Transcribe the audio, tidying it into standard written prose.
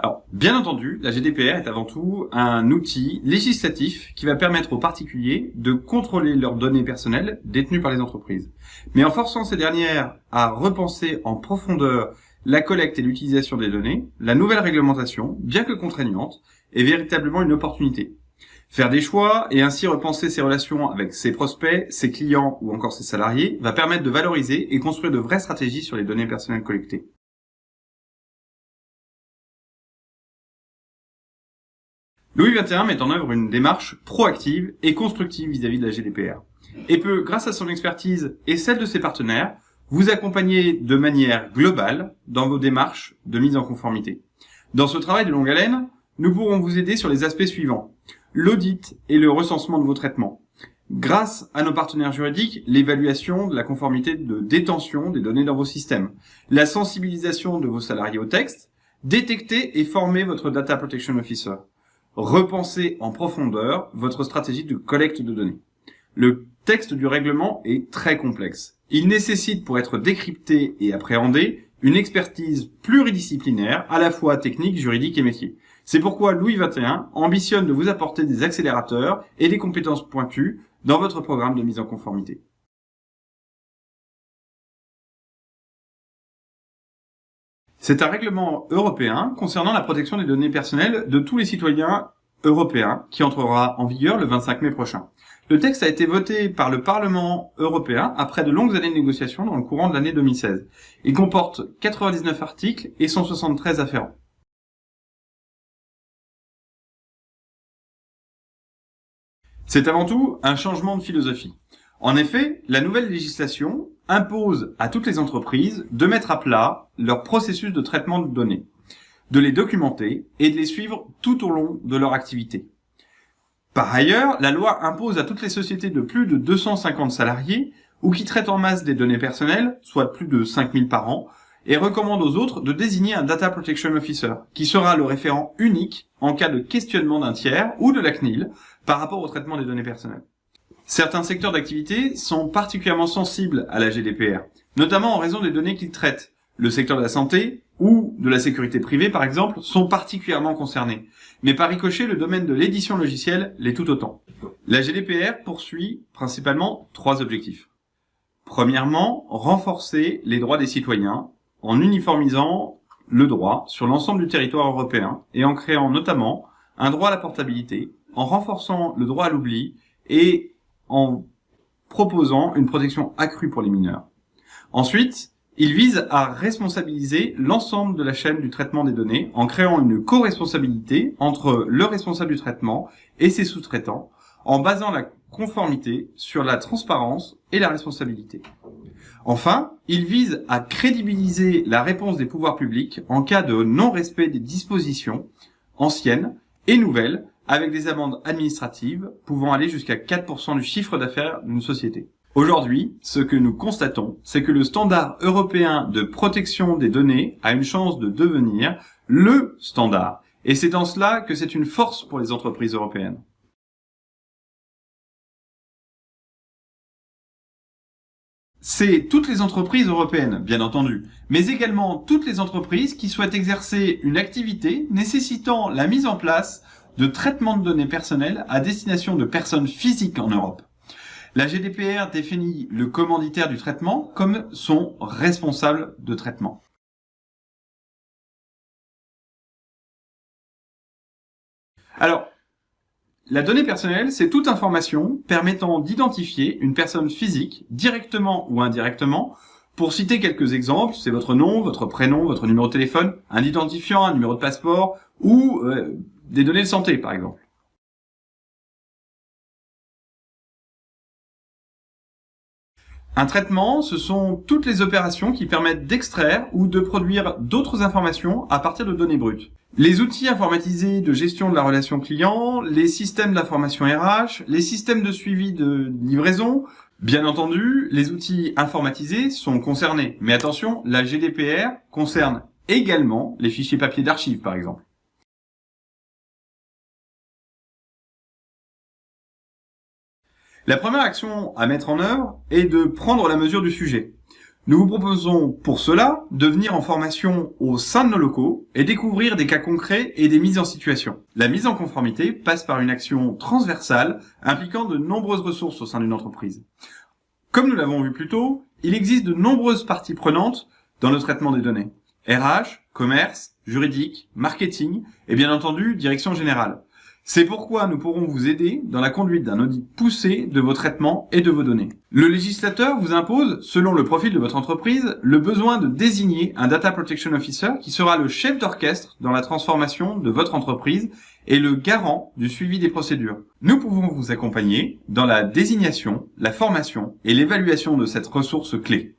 Alors, bien entendu, la GDPR est avant tout un outil législatif qui va permettre aux particuliers de contrôler leurs données personnelles détenues par les entreprises. Mais en forçant ces dernières à repenser en profondeur la collecte et l'utilisation des données, la nouvelle réglementation, bien que contraignante, est véritablement une opportunité. Faire des choix et ainsi repenser ses relations avec ses prospects, ses clients ou encore ses salariés va permettre de valoriser et construire de vraies stratégies sur les données personnelles collectées. Louis XXI met en œuvre une démarche proactive et constructive vis-à-vis de la GDPR et peut, grâce à son expertise et celle de ses partenaires, vous accompagner de manière globale dans vos démarches de mise en conformité. Dans ce travail de longue haleine, nous pourrons vous aider sur les aspects suivants: l'audit et le recensement de vos traitements. Grâce à nos partenaires juridiques, l'évaluation de la conformité de détention des données dans vos systèmes, la sensibilisation de vos salariés au texte, détecter et former votre Data Protection Officer. Repensez en profondeur votre stratégie de collecte de données. Le texte du règlement est très complexe. Il nécessite, pour être décrypté et appréhendé, une expertise pluridisciplinaire, à la fois technique, juridique et métier. C'est pourquoi Louis XXI ambitionne de vous apporter des accélérateurs et des compétences pointues dans votre programme de mise en conformité. C'est un règlement européen concernant la protection des données personnelles de tous les citoyens européens qui entrera en vigueur le 25 mai prochain. Le texte a été voté par le Parlement européen après de longues années de négociations dans le courant de l'année 2016. Il comporte 99 articles et 173 afférents. C'est avant tout un changement de philosophie. En effet, la nouvelle législation impose à toutes les entreprises de mettre à plat leur processus de traitement de données, de les documenter et de les suivre tout au long de leur activité. Par ailleurs, la loi impose à toutes les sociétés de plus de 250 salariés ou qui traitent en masse des données personnelles, soit plus de 5000 par an, et recommande aux autres de désigner un Data Protection Officer, qui sera le référent unique en cas de questionnement d'un tiers ou de la CNIL par rapport au traitement des données personnelles. Certains secteurs d'activité sont particulièrement sensibles à la GDPR, notamment en raison des données qu'ils traitent. Le secteur de la santé ou de la sécurité privée, par exemple, sont particulièrement concernés. Mais par ricochet, le domaine de l'édition logicielle l'est tout autant. La GDPR poursuit principalement 3 objectifs. Premièrement, renforcer les droits des citoyens en uniformisant le droit sur l'ensemble du territoire européen et en créant notamment un droit à la portabilité, en renforçant le droit à l'oubli et en proposant une protection accrue pour les mineurs. Ensuite, il vise à responsabiliser l'ensemble de la chaîne du traitement des données en créant une co-responsabilité entre le responsable du traitement et ses sous-traitants, en basant la conformité sur la transparence et la responsabilité. Enfin, il vise à crédibiliser la réponse des pouvoirs publics en cas de non-respect des dispositions anciennes et nouvelles, avec des amendes administratives pouvant aller jusqu'à 4% du chiffre d'affaires d'une société. Aujourd'hui, ce que nous constatons, c'est que le standard européen de protection des données a une chance de devenir le standard. Et c'est en cela que c'est une force pour les entreprises européennes. C'est toutes les entreprises européennes, bien entendu, mais également toutes les entreprises qui souhaitent exercer une activité nécessitant la mise en place de traitement de données personnelles à destination de personnes physiques en Europe. La GDPR définit le commanditaire du traitement comme son responsable de traitement. Alors, la donnée personnelle, c'est toute information permettant d'identifier une personne physique, directement ou indirectement. Pour citer quelques exemples, c'est votre nom, votre prénom, votre numéro de téléphone, un identifiant, un numéro de passeport ou des données de santé, par exemple. Un traitement, ce sont toutes les opérations qui permettent d'extraire ou de produire d'autres informations à partir de données brutes. Les outils informatisés de gestion de la relation client, les systèmes d'information RH, les systèmes de suivi de livraison, bien entendu, les outils informatisés sont concernés. Mais attention, la GDPR concerne également les fichiers papier d'archives, par exemple. La première action à mettre en œuvre est de prendre la mesure du sujet. Nous vous proposons pour cela de venir en formation au sein de nos locaux et découvrir des cas concrets et des mises en situation. La mise en conformité passe par une action transversale impliquant de nombreuses ressources au sein d'une entreprise. Comme nous l'avons vu plus tôt, il existe de nombreuses parties prenantes dans le traitement des données. RH, commerce, juridique, marketing et bien entendu direction générale. C'est pourquoi nous pourrons vous aider dans la conduite d'un audit poussé de vos traitements et de vos données. Le législateur vous impose, selon le profil de votre entreprise, le besoin de désigner un Data Protection Officer qui sera le chef d'orchestre dans la transformation de votre entreprise et le garant du suivi des procédures. Nous pouvons vous accompagner dans la désignation, la formation et l'évaluation de cette ressource clé.